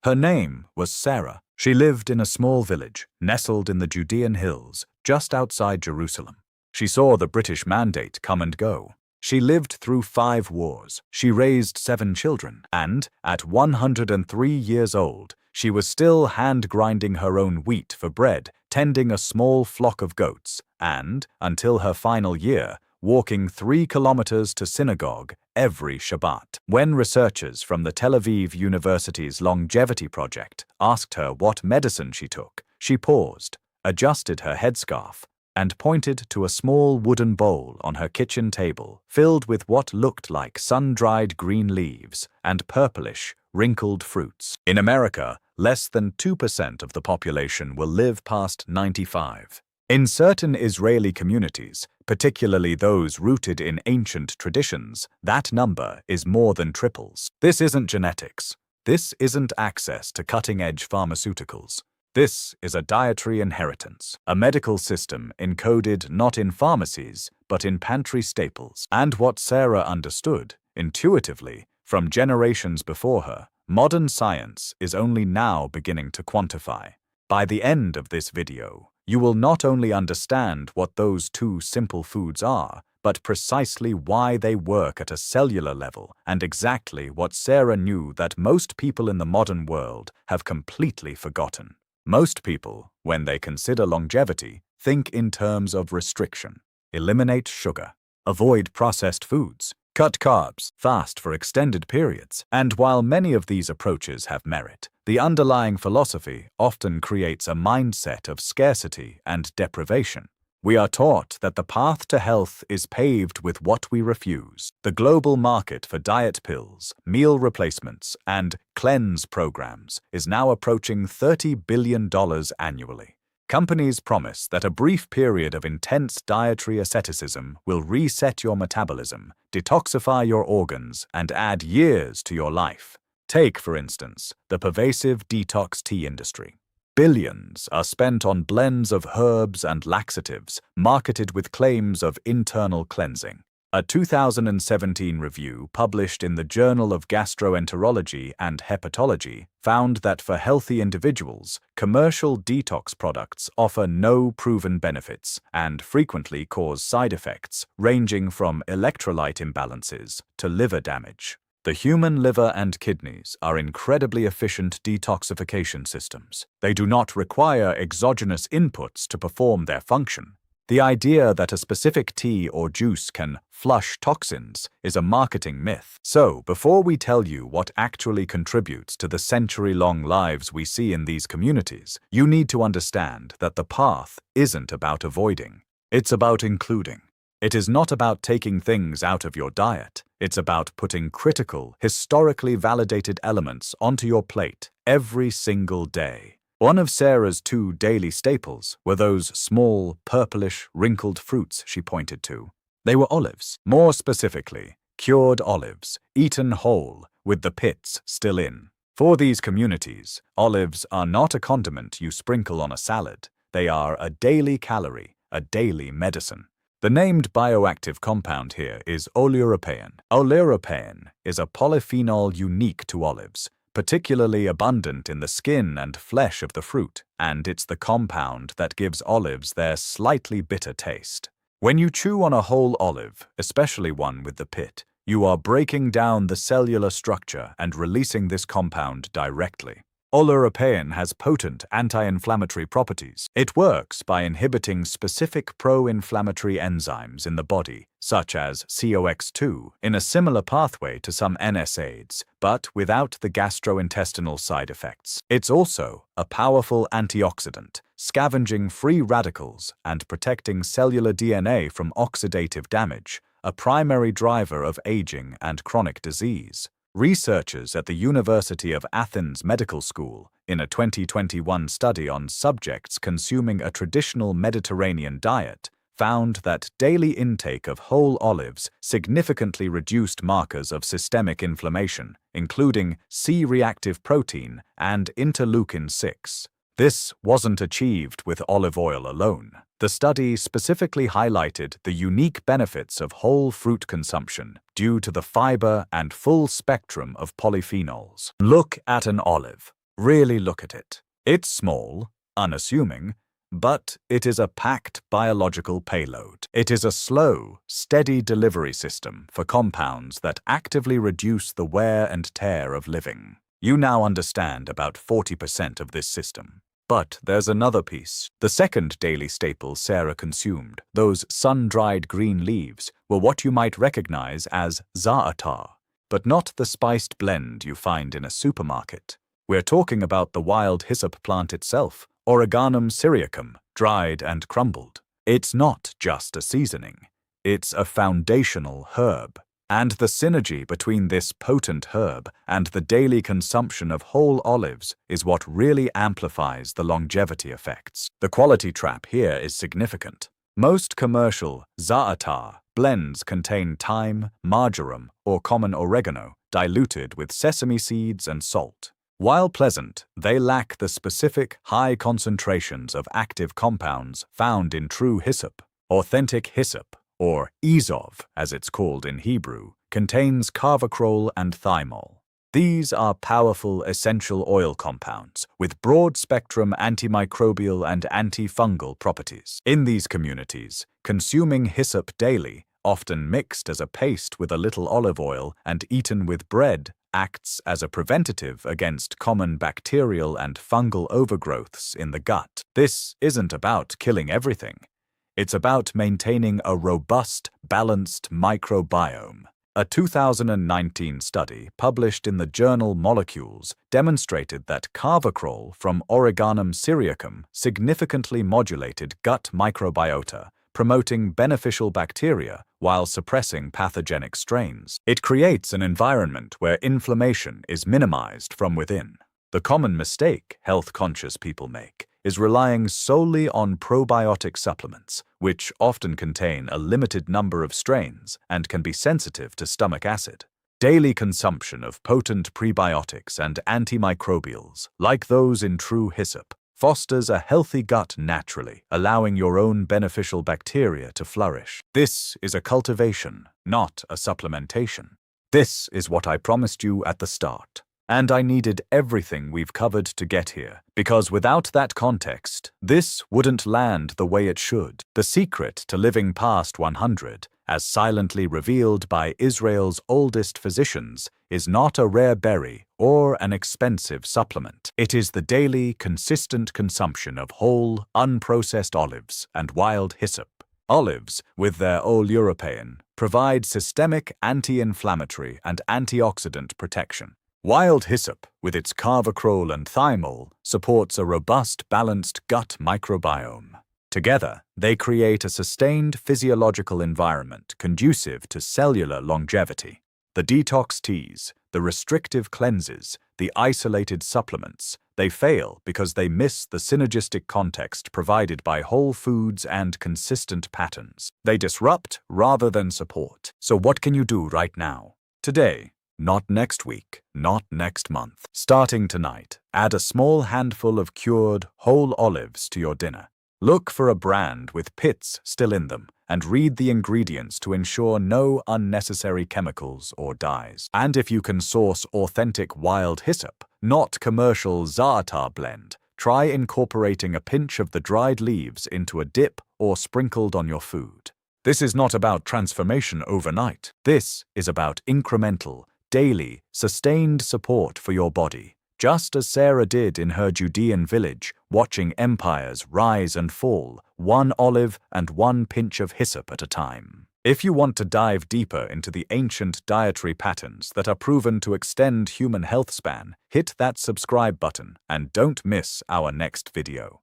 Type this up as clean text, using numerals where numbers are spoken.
Her name was Sarah. She lived in a small village, nestled in the Judean hills, just outside Jerusalem. She saw the British Mandate come and go. She lived through 5 wars. She raised 7 children, and, at 103 years old, she was still hand-grinding her own wheat for bread, tending a small flock of goats, and, until her final year, walking 3 kilometers to synagogue every Shabbat. When researchers from the Tel Aviv University's longevity project asked her what medicine she took, she paused, adjusted her headscarf, and pointed to a small wooden bowl on her kitchen table filled with what looked like sun-dried green leaves and purplish, wrinkled fruits. In America, less than 2% of the population will live past 95. In certain Israeli communities, particularly those rooted in ancient traditions, that number is more than triples. This isn't genetics. This isn't access to cutting-edge pharmaceuticals. This is a dietary inheritance, a medical system encoded not in pharmacies, but in pantry staples. And what Sarah understood, intuitively, from generations before her, modern science is only now beginning to quantify. By the end of this video, you will not only understand what those 2 simple foods are, but precisely why they work at a cellular level and exactly what Sarah knew that most people in the modern world have completely forgotten. Most people, when they consider longevity, think in terms of restriction. Eliminate sugar, avoid processed foods, cut carbs, fast for extended periods. And while many of these approaches have merit, the underlying philosophy often creates a mindset of scarcity and deprivation. We are taught that the path to health is paved with what we refuse. The global market for diet pills, meal replacements, and cleanse programs is now approaching $30 billion annually. Companies promise that a brief period of intense dietary asceticism will reset your metabolism, detoxify your organs, and add years to your life. Take, for instance, the pervasive detox tea industry. Billions are spent on blends of herbs and laxatives marketed with claims of internal cleansing. A 2017 review published in the Journal of Gastroenterology and Hepatology found that for healthy individuals, commercial detox products offer no proven benefits and frequently cause side effects ranging from electrolyte imbalances to liver damage. The human liver and kidneys are incredibly efficient detoxification systems. They do not require exogenous inputs to perform their function. The idea that a specific tea or juice can flush toxins is a marketing myth. So, before we tell you what actually contributes to the century-long lives we see in these communities, you need to understand that the path isn't about avoiding. It's about including. It is not about taking things out of your diet. It's about putting critical, historically validated elements onto your plate every single day. One of Sarah's 2 daily staples were those small, purplish, wrinkled fruits she pointed to. They were olives. More specifically, cured olives, eaten whole, with the pits still in. For these communities, olives are not a condiment you sprinkle on a salad. They are a daily calorie, a daily medicine. The named bioactive compound here is oleuropein. Oleuropein is a polyphenol unique to olives, particularly abundant in the skin and flesh of the fruit, and it's the compound that gives olives their slightly bitter taste. When you chew on a whole olive, especially one with the pit, you are breaking down the cellular structure and releasing this compound directly. Oleuropein has potent anti-inflammatory properties. It works by inhibiting specific pro-inflammatory enzymes in the body, such as COX-2, in a similar pathway to some NSAIDs, but without the gastrointestinal side effects. It's also a powerful antioxidant, scavenging free radicals and protecting cellular DNA from oxidative damage, a primary driver of aging and chronic disease. Researchers at the University of Athens Medical School, in a 2021 study on subjects consuming a traditional Mediterranean diet, found that daily intake of whole olives significantly reduced markers of systemic inflammation, including C-reactive protein and interleukin-6. This wasn't achieved with olive oil alone. The study specifically highlighted the unique benefits of whole fruit consumption due to the fiber and full spectrum of polyphenols. Look at an olive. Really look at it. It's small, unassuming, but it is a packed biological payload. It is a slow, steady delivery system for compounds that actively reduce the wear and tear of living. You now understand about 40% of this system. But there's another piece. The second daily staple Sarah consumed, those sun-dried green leaves, were what you might recognize as za'atar, but not the spiced blend you find in a supermarket. We're talking about the wild hyssop plant itself, Oreganum syriacum, dried and crumbled. It's not just a seasoning. It's a foundational herb. And the synergy between this potent herb and the daily consumption of whole olives is what really amplifies the longevity effects. The quality trap here is significant. Most commercial za'atar blends contain thyme, marjoram, or common oregano diluted with sesame seeds and salt. While pleasant, they lack the specific high concentrations of active compounds found in true hyssop. Authentic hyssop, or izov as it's called in Hebrew, contains carvacrol and thymol. These are powerful essential oil compounds with broad-spectrum antimicrobial and antifungal properties. In these communities, consuming hyssop daily, often mixed as a paste with a little olive oil and eaten with bread, acts as a preventative against common bacterial and fungal overgrowths in the gut. This isn't about killing everything. It's about maintaining a robust, balanced microbiome. A 2019 study published in the journal Molecules demonstrated that carvacrol from Oreganum syriacum significantly modulated gut microbiota, promoting beneficial bacteria while suppressing pathogenic strains. It creates an environment where inflammation is minimized from within. The common mistake health-conscious people make is relying solely on probiotic supplements, which often contain a limited number of strains and can be sensitive to stomach acid. Daily consumption of potent prebiotics and antimicrobials, like those in true hyssop, fosters a healthy gut naturally, allowing your own beneficial bacteria to flourish. This is a cultivation, not a supplementation. This is what I promised you at the start. And I needed everything we've covered to get here, because without that context, this wouldn't land the way it should. The secret to living past 100, as silently revealed by Israel's oldest physicians, is not a rare berry or an expensive supplement. It is the daily, consistent consumption of whole, unprocessed olives and wild hyssop. Olives, with their oleuropein, provide systemic anti-inflammatory and antioxidant protection. Wild hyssop, with its carvacrol and thymol, supports a robust, balanced gut microbiome. Together, they create a sustained physiological environment conducive to cellular longevity. The detox teas, the restrictive cleanses, the isolated supplements, they fail because they miss the synergistic context provided by whole foods and consistent patterns. They disrupt rather than support. So what can you do right now? Today. Not next week, not next month. Starting tonight, add a small handful of cured, whole olives to your dinner. Look for a brand with pits still in them and read the ingredients to ensure no unnecessary chemicals or dyes. And if you can source authentic wild hyssop, not commercial za'atar blend, try incorporating a pinch of the dried leaves into a dip or sprinkled on your food. This is not about transformation overnight. This is about incremental, daily, sustained support for your body, just as Sarah did in her Judean village, watching empires rise and fall, one olive and one pinch of hyssop at a time. If you want to dive deeper into the ancient dietary patterns that are proven to extend human health span, hit that subscribe button and don't miss our next video.